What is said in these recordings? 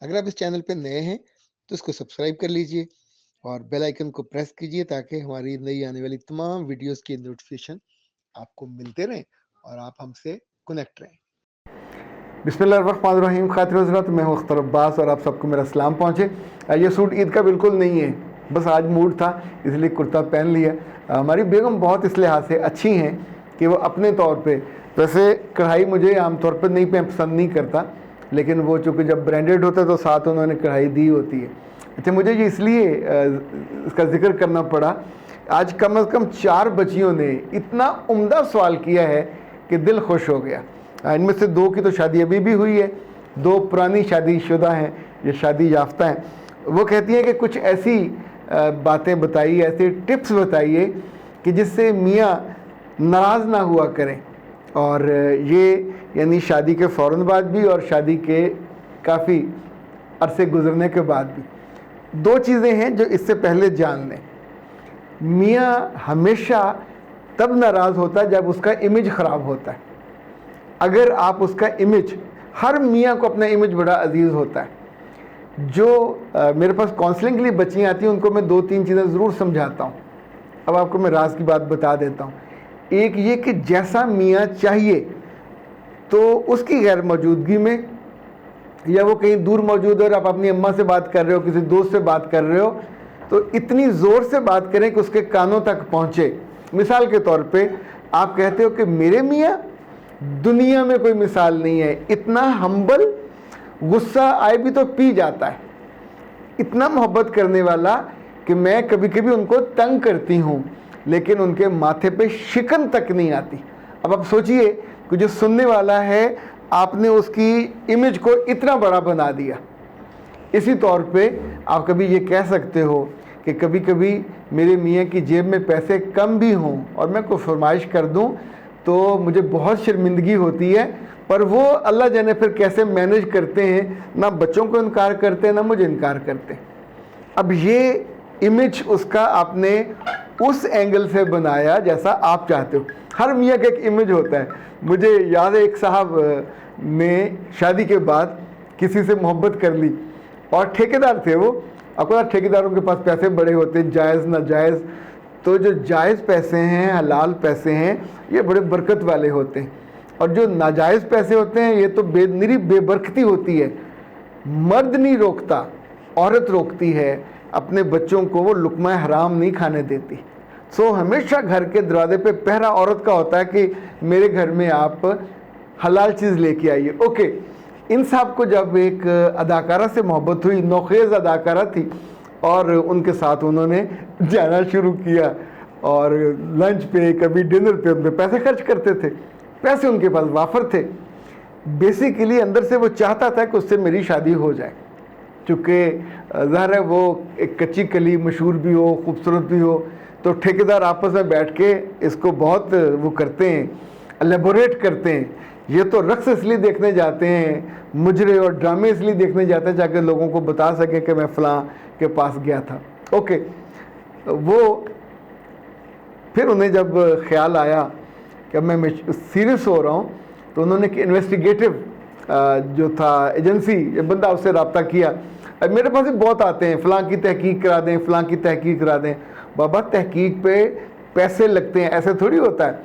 अगर आप इस चैनल पे नए हैं तो इसको सब्सक्राइब कर लीजिए और बेल आइकन को प्रेस कीजिए ताकि हमारी नई आने वाली तमाम वीडियोस की नोटिफिकेशन आपको मिलते रहें और आप हमसे कनेक्ट रहें। बिस्मिल्लाहिर्रहमानिर्रहीम। खातिर हज़रत, मैं हूँ अख्तर अब्बास और आप सबको मेरा सलाम पहुँचे। ये सूट ईद का बिल्कुल नहीं है, बस आज मूड था इसलिए कुर्ता पहन लिया। हमारी बेगम बहुत इस लिहाज से अच्छी हैं कि वो अपने तौर पे, वैसे कढ़ाई मुझे आमतौर पर नहीं पसंद नहीं करता, लेकिन वो चूँकि जब ब्रांडेड होता है तो साथ उन्होंने कढ़ाई दी होती है। अच्छा, मुझे ये इसलिए इसका जिक्र करना पड़ा, आज कम से कम 4 बच्चियों ने इतना उम्दा सवाल किया है कि दिल खुश हो गया। इनमें से 2 की तो शादी अभी भी हुई है, 2 पुरानी शादीशुदा हैं, ये शादी याफ्ता हैं। वो कहती हैं कि कुछ ऐसी बातें बताइए, ऐसे टिप्स बताइए कि जिससे मियाँ नाराज़ ना हुआ करें, और ये यानी शादी के फ़ौरन बाद भी और शादी के काफ़ी अरसे गुजरने के बाद भी। 2 चीज़ें हैं जो इससे पहले जान लें। मियाँ हमेशा तब नाराज़ होता है जब उसका इमेज ख़राब होता है। अगर आप उसका इमेज, हर मियाँ को अपना इमेज बड़ा अजीज़ होता है। जो मेरे पास काउंसलिंग के लिए बच्चियाँ आती हैं उनको मैं 2-3 चीज़ें ज़रूर समझाता हूँ। अब आपको मैं राज की बात बता देता हूँ। एक ये कि जैसा मियाँ चाहिए तो उसकी गैर मौजूदगी में, या वो कहीं दूर मौजूद है और आप अपनी अम्मा से बात कर रहे हो, किसी दोस्त से बात कर रहे हो, तो इतनी ज़ोर से बात करें कि उसके कानों तक पहुँचे। मिसाल के तौर पे आप कहते हो कि मेरे मियाँ दुनिया में कोई मिसाल नहीं है, इतना हम्बल, गुस्सा आए भी तो पी जाता है, इतना मोहब्बत करने वाला कि मैं कभी कभी उनको तंग करती हूँ लेकिन उनके माथे पे शिकन तक नहीं आती। अब आप सोचिए कि जो सुनने वाला है, आपने उसकी इमेज को इतना बड़ा बना दिया। इसी तौर पे आप कभी ये कह सकते हो कि कभी कभी मेरे मियाँ की जेब में पैसे कम भी हों और मैं कोई फरमाइश कर दूं तो मुझे बहुत शर्मिंदगी होती है, पर वो अल्लाह जाने फिर कैसे मैनेज करते हैं, ना बच्चों को इनकार करते हैं ना मुझे इनकार करते। अब ये इमेज उसका आपने उस एंगल से बनाया जैसा आप चाहते हो। हर मियाँ का एक इमेज होता है। मुझे याद है एक साहब ने शादी के बाद किसी से मोहब्बत कर ली और ठेकेदार थे वो। आपको ठेकेदारों के पास पैसे बड़े होते हैं, जायज़ नाजायज़। तो जो जायज़ पैसे हैं, हलाल पैसे हैं, ये बड़े बरकत वाले होते हैं, और जो नाजायज़ पैसे होते हैं ये तो निरी बेबरकती होती है। मर्द नहीं रोकता, औरत रोकती है। अपने बच्चों को वो लुक़मा हराम नहीं खाने देती। सो हमेशा घर के दरवाजे पे पहरा औरत का होता है कि मेरे घर में आप हलाल चीज़ लेके आइए। ओके, इन साहब को जब एक अदाकारा से मोहब्बत हुई, नौखेज़ अदाकारा थी, और उनके साथ उन्होंने जाना शुरू किया और लंच पे, कभी डिनर पे उन पे पैसे खर्च करते थे। पैसे उनके पास वाफर थे। बेसिकली अंदर से वो चाहता था कि उससे मेरी शादी हो जाए, चूँकि ज़ाहिर है वो एक कच्ची कली, मशहूर भी हो, खूबसूरत भी हो। तो ठेकेदार आपस में बैठ के इसको बहुत वो करते हैं, एलेबोरेट करते हैं। ये तो रक्स इसलिए देखने जाते हैं, मुजरे और ड्रामे इसलिए देखने जाते हैं ताकि लोगों को बता सकें कि मैं फ़लाँ के पास गया था। ओके, वो फिर उन्हें जब ख्याल आया कि अब मैं सीरियस हो रहा हूँ, तो उन्होंने एक इन्वेस्टिगेटिव जो था एजेंसी, बंदा उससे रब्ता किया। अब मेरे पास भी बहुत आते हैं, फ़लाँ की तहकीक करा दें, फ़लाँ की तहकीक करा दें। बाबा, तहकीक पे पैसे लगते हैं, ऐसे थोड़ी होता है।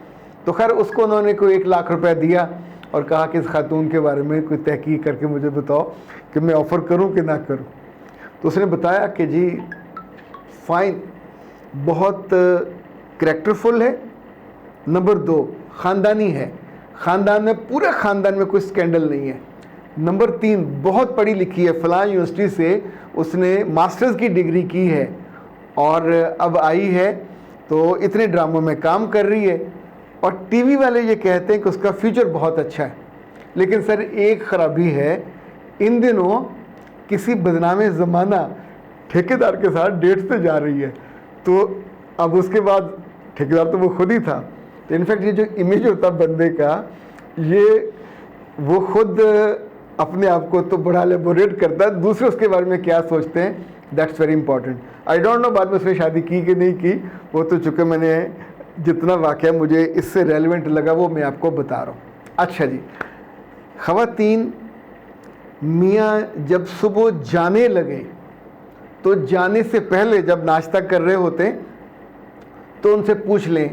तो खैर उसको उन्होंने कोई 1 लाख रुपया दिया और कहा कि इस खातून के बारे में कोई तहकीक करके मुझे बताओ कि मैं ऑफ़र करूं कि ना करूं। तो उसने बताया कि जी फ़ाइन, बहुत करैक्टरफुल है, नंबर 2 ख़ानदानी है, ख़ानदान में, पूरे ख़ानदान में कोई स्कैंडल नहीं है, नंबर 3 बहुत पढ़ी लिखी है, फ़लाँ यूनिवर्सिटी से उसने मास्टर्स की डिग्री की है और अब आई है तो इतने ड्रामों में काम कर रही है, और टीवी वाले ये कहते हैं कि उसका फ्यूचर बहुत अच्छा है। लेकिन सर एक ख़राबी है, इन दिनों किसी बदनामे ज़माना ठेकेदार के साथ डेट पे जा रही है। तो अब उसके बाद ठेकेदार तो वो खुद ही था। तो इनफैक्ट ये जो इमेज होता बंदे का, ये वो खुद अपने आप को तो बड़ा एलेबोरेट करता है, दूसरे उसके बारे में क्या सोचते हैं, that's very important. I don't know बाद में उसने शादी की कि नहीं की, वो तो चूँकि मैंने जितना वाक़या मुझे इससे रेलेवेंट लगा वो मैं आपको बता रहा हूँ। अच्छा जी, ख़वातीन, मियाँ जब सुबह जाने लगे तो जाने से पहले जब नाश्ता कर रहे होते तो उनसे पूछ लें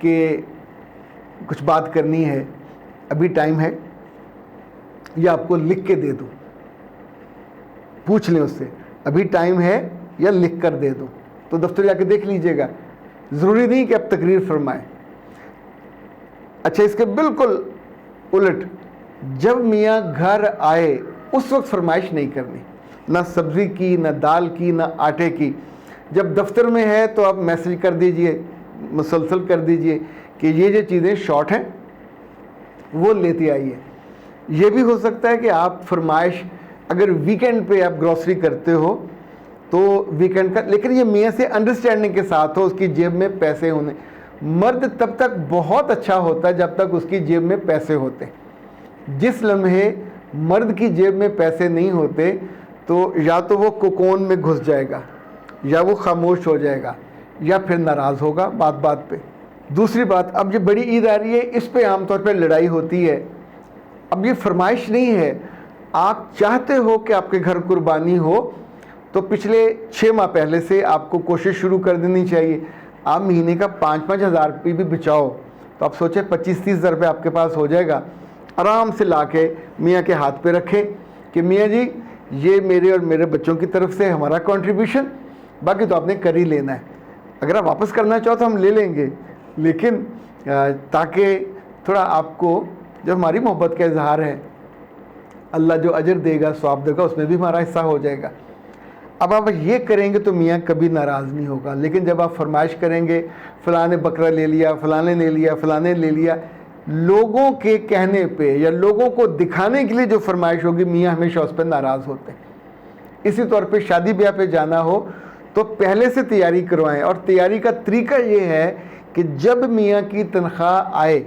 कि कुछ बात करनी है, अभी टाइम है, या आपको लिख के दे दूँ। पूछ लें उससे अभी टाइम है या लिख कर दे दूँ, तो दफ्तर जाके देख लीजिएगा। ज़रूरी नहीं कि आप तकरीर फरमाएं। अच्छा, इसके बिल्कुल उलट, जब मियाँ घर आए उस वक्त फरमाइश नहीं करनी, ना सब्ज़ी की, ना दाल की, ना आटे की। जब दफ्तर में है तो आप मैसेज कर दीजिए, मुसलसल कर दीजिए कि ये जो चीज़ें शॉर्ट हैं वो लेती आइए। ये भी हो सकता है कि आप फरमाइश अगर वीकेंड पे आप ग्रॉसरी करते हो तो वीकेंड का, लेकिन ये मियाँ से अंडरस्टैंडिंग के साथ हो, उसकी जेब में पैसे होने। मर्द तब तक बहुत अच्छा होता है जब तक उसकी जेब में पैसे होते। जिस लम्हे मर्द की जेब में पैसे नहीं होते तो या तो वो कोकोन में घुस जाएगा, या वो खामोश हो जाएगा, या फिर नाराज़ होगा बात बात पे। दूसरी बात, अब ये बड़ी ईद आ रही है, इस पे आमतौर पर लड़ाई होती है। अब ये फरमाइश नहीं है, आप चाहते हो कि आपके घर कुर्बानी हो तो पिछले 6 माह पहले से आपको कोशिश शुरू कर देनी चाहिए। आप महीने का 5-5 हज़ार रुपये भी बचाओ तो आप सोचें 25-30 हज़ार रुपये आपके पास हो जाएगा। आराम से ला के मियाँ के हाथ पे रखें कि मियाँ जी ये मेरे और मेरे बच्चों की तरफ से हमारा कंट्रीब्यूशन, बाकी तो आपने कर ही लेना है। अगर आप वापस करना चाहो तो हम ले लेंगे, लेकिन ताकि थोड़ा आपको, जो हमारी मोहब्बत का इजहार है, अल्लाह जो अजर देगा, सवाब देगा, उसमें भी हमारा हिस्सा हो जाएगा। अब आप ये करेंगे तो मियाँ कभी नाराज़ नहीं होगा। लेकिन जब आप फरमाइश करेंगे, फ़लाँ ने बकरा ले लिया, फ़लाँ ने ले लिया, फ़लाँ ने ले लिया, लोगों के कहने पे या लोगों को दिखाने के लिए जो फरमाइश होगी, मियाँ हमेशा उस पर नाराज़ होते हैं। इसी तौर पे शादी ब्याह पे जाना हो तो पहले से तैयारी करवाएं। और तैयारी का तरीका ये है कि जब मियाँ की तनख्वाह आए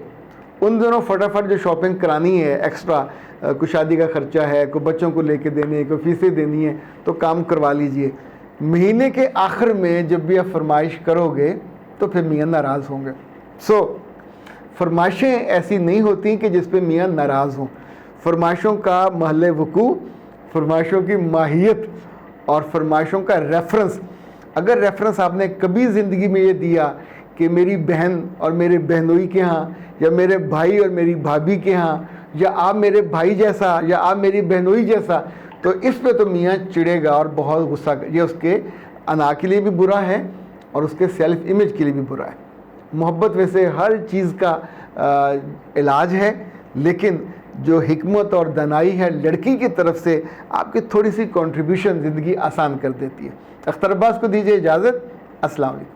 उन दिनों फटाफट जो शॉपिंग करानी है, एक्स्ट्रा कोई शादी का ख़र्चा है, कोई बच्चों को लेके देनी है, कोई फीसें देनी है, तो काम करवा लीजिए। महीने के आखिर में जब भी आप फरमाइश करोगे तो फिर मियाँ नाराज़ होंगे। फरमाइशें ऐसी नहीं होती कि जिस पे मियाँ नाराज़ हों। फरमाइशों का महल वकू, फरमाइशों की माहियत और फरमाइशों का रेफरेंस, अगर रेफरेंस आपने कभी ज़िंदगी में ये दिया कि मेरी बहन और मेरे बहनोई के यहाँ, या मेरे भाई और मेरी भाभी के यहाँ, या आप मेरे भाई जैसा, या आप मेरी बहनोई जैसा, तो इस पे तो मियाँ चिढ़ेगा और बहुत गुस्सा। ये उसके अना के लिए भी बुरा है और उसके सेल्फ इमेज के लिए भी बुरा है। मोहब्बत वैसे हर चीज़ का इलाज है, लेकिन जो हिकमत और दनाई है लड़की की तरफ से, आपकी थोड़ी सी कंट्रीब्यूशन ज़िंदगी आसान कर देती है। अख्तर अब्बास को दीजिए इजाज़त। अस्सलाम वालेकुम।